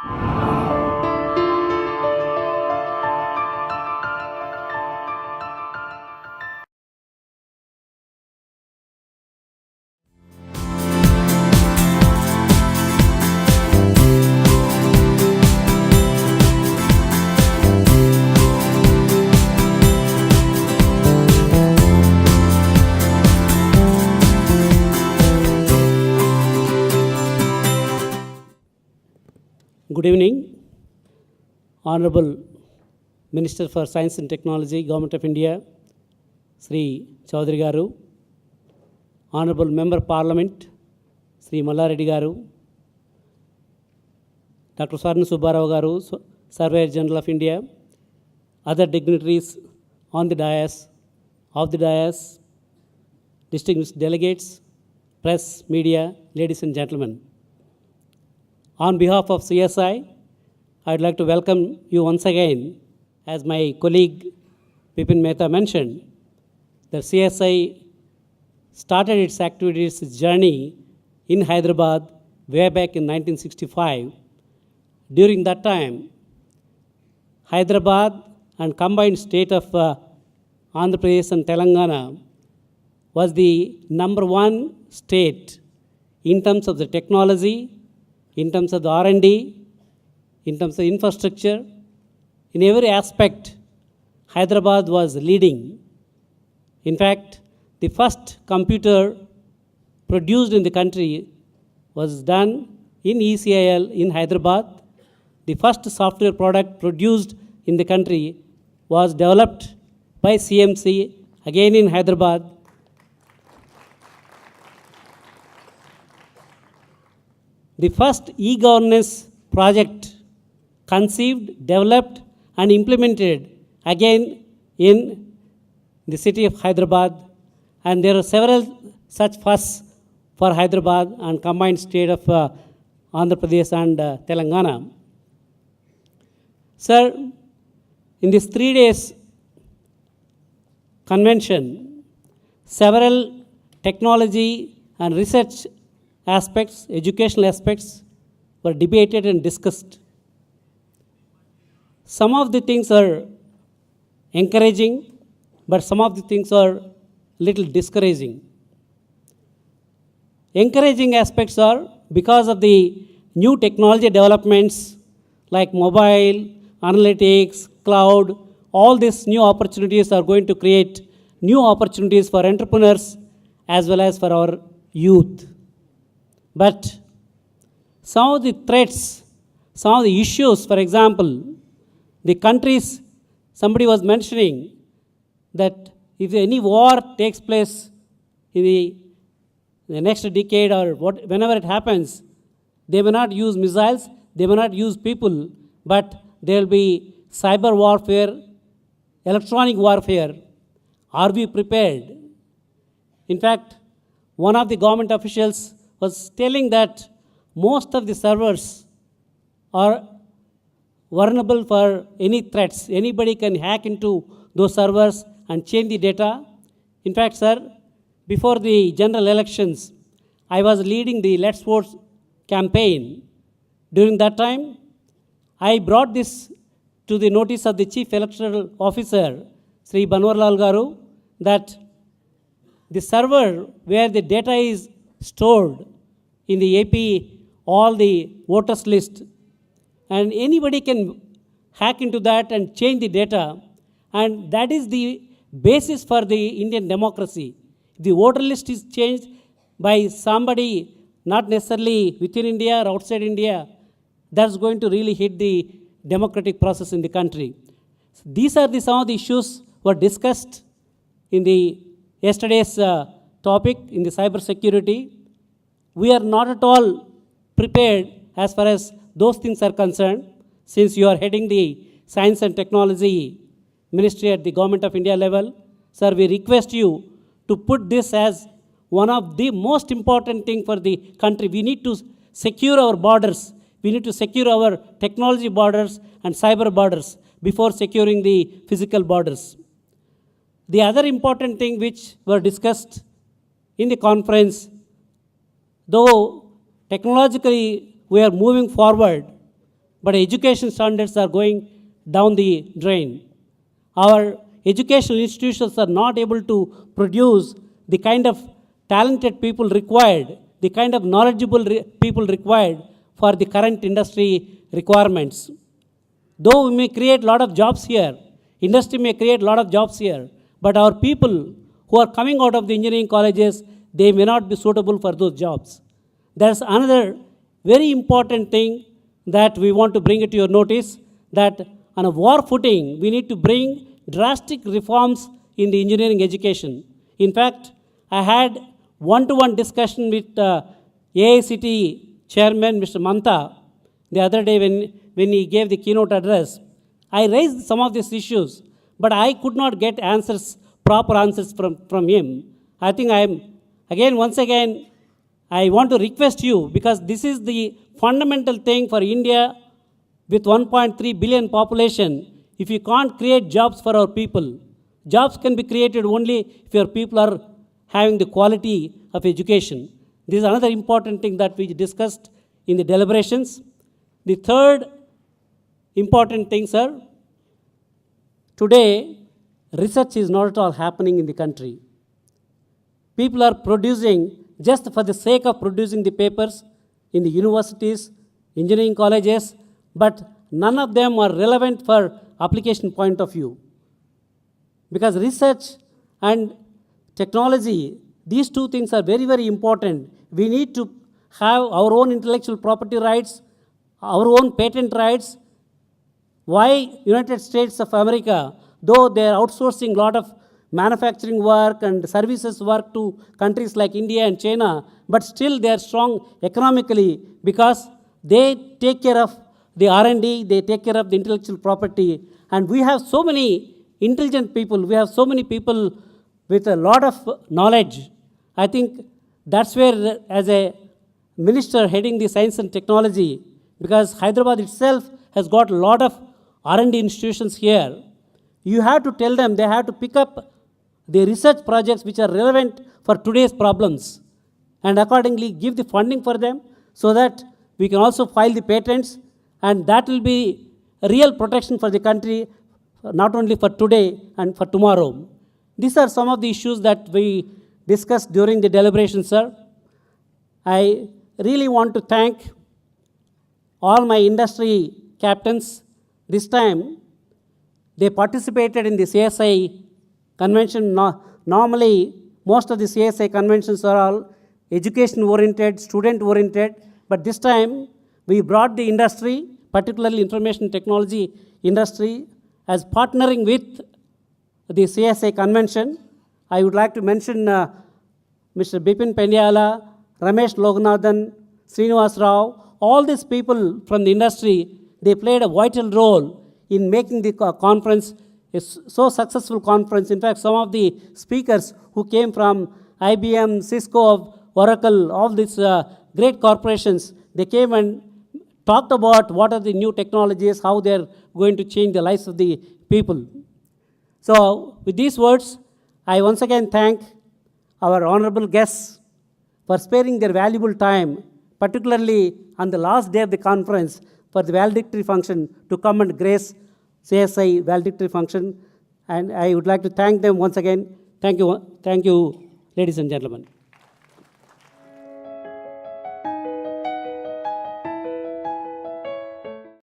Good evening, Honorable Minister for Science and Technology, Government of India, Sri Chaudhary Garu, Honorable Member Parliament, Sri Mallareddy Garu, Dr. Swarna Subbarao Garu, Surveyor General of India, other dignitaries on the dais, off the dais, distinguished delegates, press, media, ladies and gentlemen. On behalf of CSI, I'd like to welcome you once again. As my colleague Bipin Mehta mentioned, the CSI started its activities, its journey in Hyderabad way back in 1965. During that time, Hyderabad and combined state of Andhra Pradesh and Telangana was the #1 state in terms of the technology, in terms of the R&D, in terms of infrastructure. In every aspect, Hyderabad was leading. In fact, the first computer produced in the country was done in ECIL in Hyderabad. The first software product produced in the country was developed by CMC, again in Hyderabad. The first e-governance project conceived, developed, and implemented again in the city of Hyderabad. And there are several such firsts for Hyderabad and combined state of Andhra Pradesh and Telangana. Sir, in this 3 days convention, several technology and research aspects, educational aspects were debated and discussed. Some of the things are encouraging, but some of the things are little discouraging. Encouraging aspects are because of the new technology developments like mobile, analytics, cloud, all these new opportunities are going to create new opportunities for entrepreneurs as well as for our youth. But some of the threats, some of the issues, for example, the countries, somebody was mentioning that if any war takes place in the next decade or whenever it happens, they may not use missiles, they may not use people, but there will be cyber warfare, electronic warfare. Are we prepared? In fact, one of the government officials was telling that most of the servers are vulnerable for any threats. Anybody can hack into those servers and change the data. In fact, sir, before the general elections, I was leading the Let's Vote campaign. During that time, I brought this to the notice of the Chief Electoral Officer, Sri Banwarlal Garu, that the server where the data is stored in the AP, all the voters list, and anybody can hack into that and change the data, and that is the basis for the Indian democracy. If the voter list is changed by somebody not necessarily within India or outside India, that's going to really hit the democratic process in the country. So these are some of the issues were discussed in the yesterday's topic in the cyber security. We are not at all prepared as far as those things are concerned. Since you are heading the Science and Technology Ministry at the Government of India level, sir, we request you to put this as one of the most important thing for the country. We need to secure our borders. We need to secure our technology borders and cyber borders before securing the physical borders. The other important thing which were discussed in the conference, though technologically we are moving forward, but education standards are going down the drain. Our educational institutions are not able to produce the kind of talented people required, the kind of knowledgeable people required for the current industry requirements. Though we may create a lot of jobs here, industry may create a lot of jobs here, but our people who are coming out of the engineering colleges, they may not be suitable for those jobs. There's another very important thing that we want to bring it to your notice, that on a war footing, we need to bring drastic reforms in the engineering education. In fact, I had one-to-one discussion with AICT chairman, Mr. Manta, the other day when he gave the keynote address. I raised some of these issues, but I could not get answers, proper answers from him. I think once again, I want to request you, because this is the fundamental thing for India with 1.3 billion population. If you can't create jobs for our people, jobs can be created only if your people are having the quality of education. This is another important thing that we discussed in the deliberations. The third important thing, sir, today research is not at all happening in the country. People are producing just for the sake of producing the papers in the universities, engineering colleges, but none of them are relevant for application point of view. Because research and technology, these two things are very, very important. We need to have our own intellectual property rights, our own patent rights. Why United States of America, though they are outsourcing a lot of manufacturing work and services work to countries like India and China, but still they are strong economically because they take care of the R&D, they take care of the intellectual property. And we have so many intelligent people, we have so many people with a lot of knowledge. I think that's where, as a minister heading the science and technology, because Hyderabad itself has got a lot of R&D institutions here, you have to tell them they have to pick up the research projects which are relevant for today's problems, and accordingly give the funding for them so that we can also file the patents, and that will be a real protection for the country, not only for today and for tomorrow. These are some of the issues that we discussed during the deliberations, sir. I really want to thank all my industry captains. This time, they participated in the CSI convention. Normally, most of the CSI conventions are all education-oriented, student-oriented, but this time, we brought the industry, particularly information technology industry, as partnering with the CSI convention. I would like to mention Mr. Bipin Pendyala, Ramesh Loganathan, Srinivas Rao, all these people from the industry, they played a vital role in making the conference a so successful conference. In fact, some of the speakers who came from IBM, Cisco, Oracle, all these great corporations, they came and talked about what are the new technologies, how they're going to change the lives of the people. So with these words, I once again thank our honorable guests for sparing their valuable time, particularly on the last day of the conference, for the valedictory function to come and grace CSI valedictory function. And I would like to thank them once again. Thank you, ladies and gentlemen.